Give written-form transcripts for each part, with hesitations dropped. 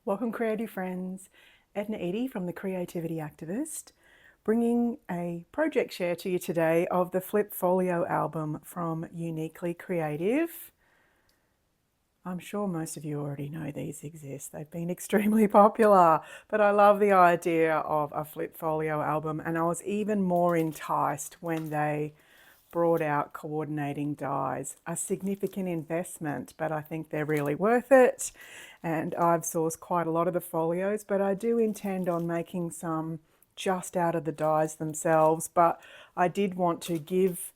Welcome, creative friends. Edna Eady from The Creativity Activist, bringing a project share to you today of the Flip Folio album from Uniquely Creative. I'm sure most of you already know these exist. They've been extremely popular, but I love the idea of a Flip Folio album, and I was even more enticed when they brought out coordinating dies. A significant investment, but I think they're really worth it. And I've sourced quite a lot of the folios, but I do intend on making some just out of the dies themselves. But I did want to give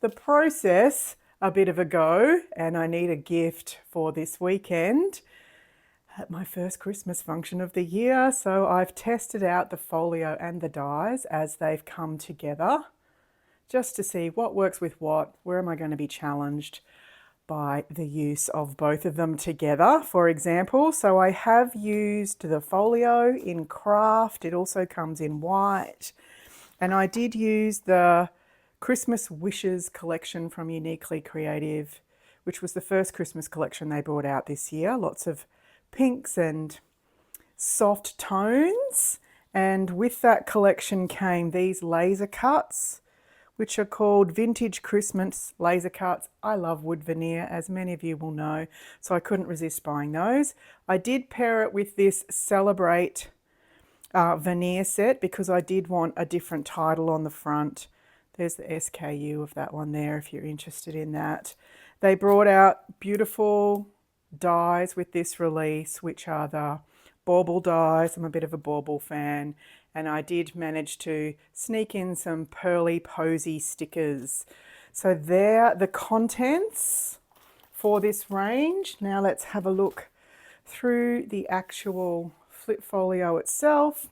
the process a bit of a go, and I need a gift for this weekend at my first Christmas function of the year. So I've tested out the folio and the dies as they've come together, just to see what works with what, where am I going to be challenged by the use of both of them together, for example. So I have used the folio in craft. It also comes in white. And I did use the Christmas Wishes collection from Uniquely Creative, which was the first Christmas collection they brought out this year. Lots of pinks and soft tones. And with that collection came these laser cuts, which are called Vintage Christmas Laser Cuts. I love wood veneer, as many of you will know, so I couldn't resist buying those. I did pair it with this Celebrate veneer set because I did want a different title on the front. There's the SKU of that one there if you're interested in that. They brought out beautiful dies with this release, which are the bauble dies. I'm a bit of a bauble fan, and I did manage to sneak in some pearly posy stickers. So they're the contents for this range. Now let's have a look through the actual flip folio itself.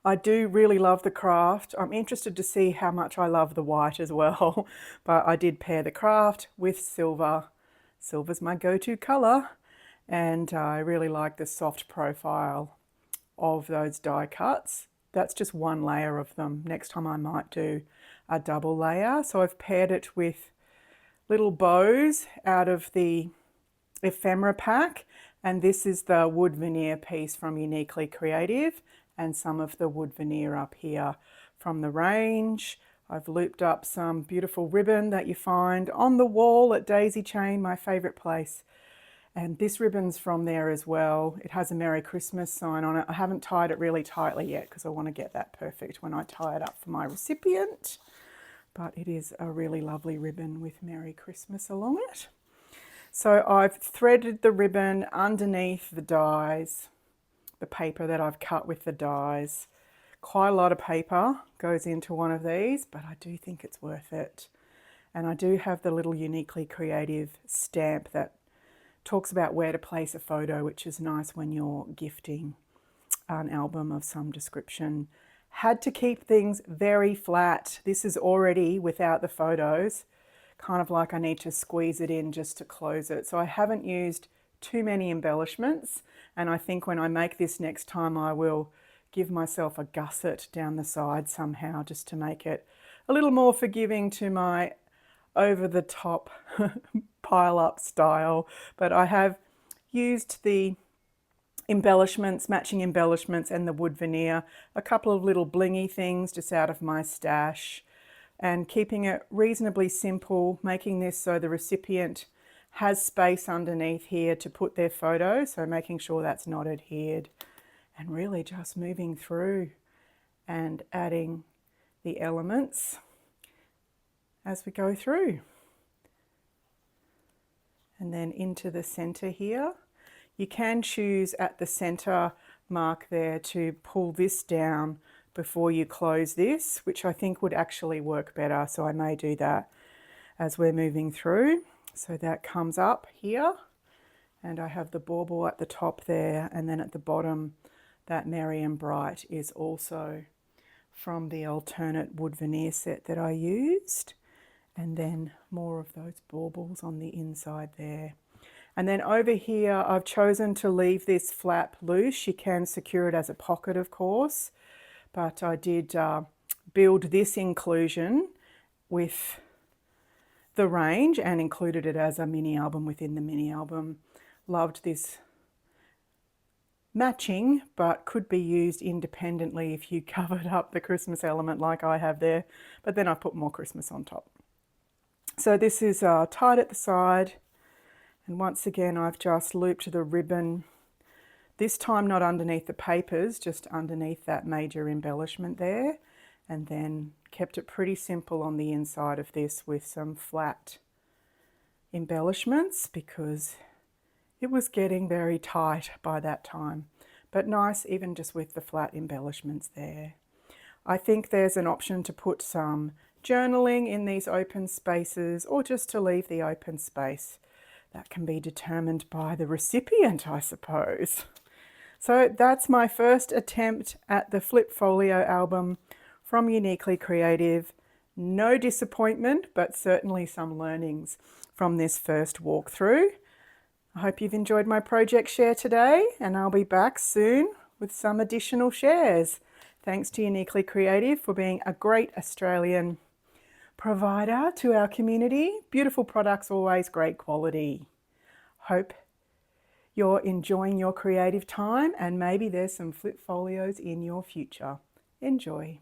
I do really love the craft. I'm interested to see how much I love the white as well, but I did pair the craft with silver. Silver's my go-to color, and I really like the soft profile of those die cuts. That's just one layer of them. Next time I might do a double layer. So I've paired it with little bows out of the ephemera pack, and this is the wood veneer piece from Uniquely Creative and some of the wood veneer up here from the range. I've looped up some beautiful ribbon that you find on the wall at Daisy Chain, my favourite place. And this ribbon's from there as well. It has a Merry Christmas sign on it. I haven't tied it really tightly yet because I want to get that perfect when I tie it up for my recipient. But it is a really lovely ribbon with Merry Christmas along it. So I've threaded the ribbon underneath the dies, the paper that I've cut with the dies. Quite a lot of paper goes into one of these, but I do think it's worth it. And I do have the little Uniquely Creative stamp that talks about where to place a photo, which is nice when you're gifting an album of some description. Had to keep things very flat. This is already without the photos, kind of like I need to squeeze it in just to close it. So I haven't used too many embellishments, and I think when I make this next time I will give myself a gusset down the side somehow just to make it a little more forgiving to my over the top pile up style. But I have used the embellishments, matching embellishments, and the wood veneer, a couple of little blingy things just out of my stash, and keeping it reasonably simple, making this so the recipient has space underneath here to put their photo, so making sure that's not adhered, and really just moving through and adding the elements as we go through. And then into the center here. You can choose at the center mark there to pull this down before you close this, which I think would actually work better. So I may do that as we're moving through. So that comes up here, and I have the bauble at the top there, and then at the bottom, that Merry and Bright is also from the alternate wood veneer set that I used. And then more of those baubles on the inside there. And then over here, I've chosen to leave this flap loose. You can secure it as a pocket, of course, but I did build this inclusion with the range and included it as a mini album within the mini album. Loved this matching, but could be used independently if you covered up the Christmas element like I have there, but then I put more Christmas on top. So this is tied at the side, and once again I've just looped the ribbon, this time not underneath the papers, just underneath that major embellishment there, and then kept it pretty simple on the inside of this with some flat embellishments because it was getting very tight by that time, but nice even just with the flat embellishments there. I think there's an option to put some journaling in these open spaces or just to leave the open space. That can be determined by the recipient, I suppose. So that's my first attempt at the Flip Folio album from Uniquely Creative. No disappointment, but certainly some learnings from this first walkthrough. I hope you've enjoyed my project share today, and I'll be back soon with some additional shares. Thanks to Uniquely Creative for being a great Australian provider to our community. Beautiful products, always great quality. Hope you're enjoying your creative time, and maybe there's some flip folios in your future. Enjoy.